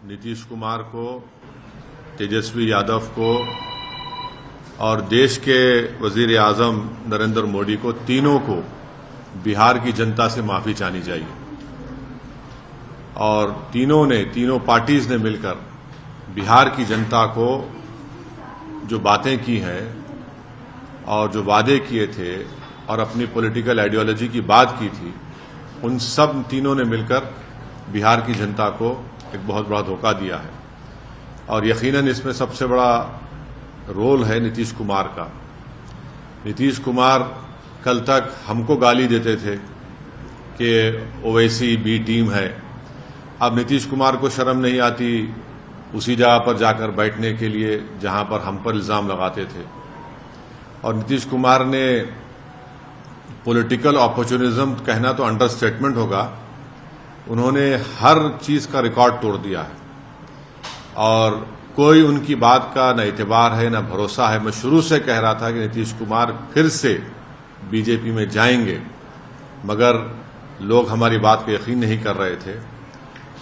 नीतीश कुमार को, तेजस्वी यादव को और देश के वजीर आजम नरेंद्र मोदी को, तीनों को बिहार की जनता से माफी चाहनी चाहिए। और तीनों पार्टीज ने मिलकर बिहार की जनता को जो बातें की हैं और जो वादे किए थे और अपनी पॉलिटिकल आइडियोलॉजी की बात की थी, उन सब तीनों ने मिलकर बिहार की जनता को एक बहुत बड़ा धोखा दिया है। और यकीनन इसमें सबसे बड़ा रोल है नीतीश कुमार का। नीतीश कुमार कल तक हमको गाली देते थे कि ओवैसी बी टीम है। अब नीतीश कुमार को शर्म नहीं आती उसी जगह पर जाकर बैठने के लिए जहां पर हम पर इल्जाम लगाते थे। और नीतीश कुमार ने पॉलिटिकल अपॉर्चुनिज्म कहना तो अंडरस्टेटमेंट होगा, उन्होंने हर चीज का रिकॉर्ड तोड़ दिया है और कोई उनकी बात का न एतबार है न भरोसा है। मैं शुरू से कह रहा था कि नीतीश कुमार फिर से बीजेपी में जाएंगे, मगर लोग हमारी बात को यकीन नहीं कर रहे थे।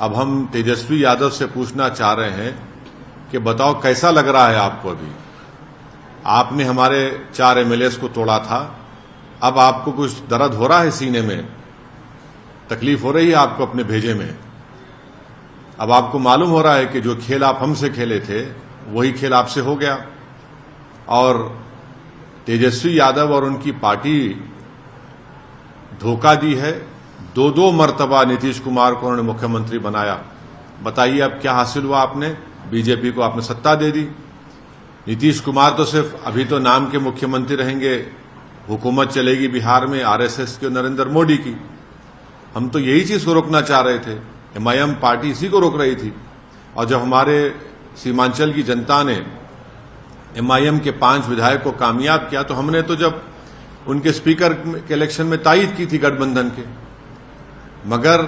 अब हम तेजस्वी यादव से पूछना चाह रहे हैं कि बताओ कैसा लग रहा है आपको? अभी आपने हमारे 4 एमएलएस को तोड़ा था, अब आपको कुछ दर्द हो रहा है सीने में? तकलीफ हो रही है आपको अपने भेजे में? अब आपको मालूम हो रहा है कि जो खेल आप हमसे खेले थे वही खेल आपसे हो गया। और तेजस्वी यादव और उनकी पार्टी धोखा दी है। 2 मर्तबा नीतीश कुमार को उन्होंने मुख्यमंत्री बनाया। बताइए अब क्या हासिल हुआ? आपने बीजेपी को आपने सत्ता दे दी। नीतीश कुमार तो सिर्फ अभी तो नाम के मुख्यमंत्री रहेंगे, हुकूमत चलेगी बिहार में आरएसएस की और नरेंद्र मोदी की। हम तो यही चीज को रोकना चाह रहे थे। एमआईएम पार्टी इसी को रोक रही थी। और जब हमारे सीमांचल की जनता ने एमआईएम के 5 विधायक को कामयाब किया तो हमने तो जब उनके स्पीकर के इलेक्शन में तायद की थी गठबंधन के। मगर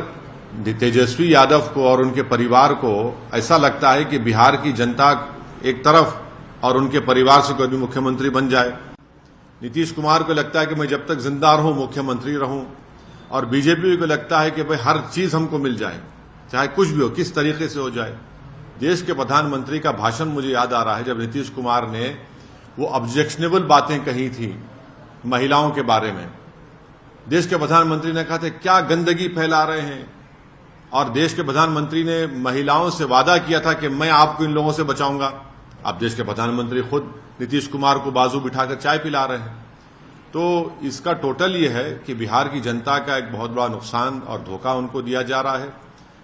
तेजस्वी यादव को और उनके परिवार को ऐसा लगता है कि बिहार की जनता एक तरफ और उनके परिवार से कोई भी मुख्यमंत्री बन जाए। नीतीश कुमार को लगता है कि मैं जब तक जिंदा रहूं मुख्यमंत्री रहूं, और बीजेपी को लगता है कि भाई हर चीज हमको मिल जाए, चाहे कुछ भी हो, किस तरीके से हो जाए। देश के प्रधानमंत्री का भाषण मुझे याद आ रहा है जब नीतीश कुमार ने वो ऑब्जेक्शनेबल बातें कही थी महिलाओं के बारे में। देश के प्रधानमंत्री ने कहा था क्या गंदगी फैला रहे हैं, और देश के प्रधानमंत्री ने महिलाओं से वादा किया था कि मैं आपको इन लोगों से बचाऊंगा। अब देश के प्रधानमंत्री खुद नीतीश कुमार को बाजू बिठाकर चाय पिला रहे हैं। तो इसका टोटल ये है कि बिहार की जनता का एक बहुत बड़ा नुकसान और धोखा उनको दिया जा रहा है।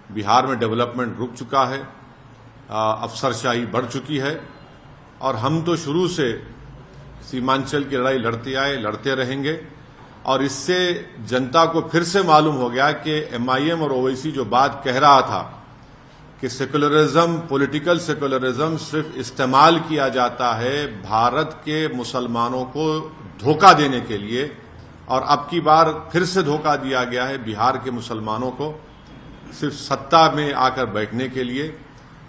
बिहार में डेवलपमेंट रुक चुका है, अफसरशाही बढ़ चुकी है। और हम तो शुरू से सीमांचल की लड़ाई लड़ते आए, लड़ते रहेंगे। और इससे जनता को फिर से मालूम हो गया कि एमआईएम और ओवैसी जो बात कह रहा था कि सेकुलरिज्म, पॉलिटिकल सेकुलरिज्म सिर्फ इस्तेमाल किया जाता है भारत के मुसलमानों को धोखा देने के लिए, और अब की बार फिर से धोखा दिया गया है बिहार के मुसलमानों को सिर्फ सत्ता में आकर बैठने के लिए।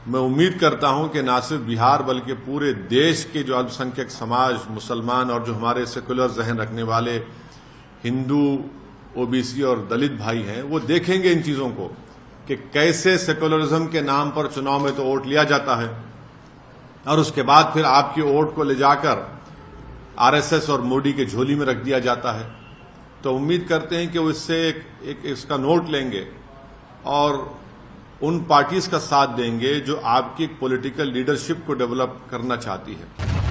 मैं उम्मीद करता हूं कि न सिर्फ बिहार बल्कि पूरे देश के जो अल्पसंख्यक समाज, मुसलमान और जो हमारे सेकुलर जहन रखने वाले हिंदू, ओबीसी और दलित भाई हैं, वो देखेंगे इन चीजों को कि कैसे सेकुलरिज्म के नाम पर चुनाव में तो वोट लिया जाता है और उसके बाद फिर आपकी वोट को ले जाकर आरएसएस और मोदी के झोली में रख दिया जाता है। तो उम्मीद करते हैं कि वो इससे एक इसका नोट लेंगे और उन पार्टीज का साथ देंगे जो आपकी पॉलिटिकल लीडरशिप को डेवलप करना चाहती है।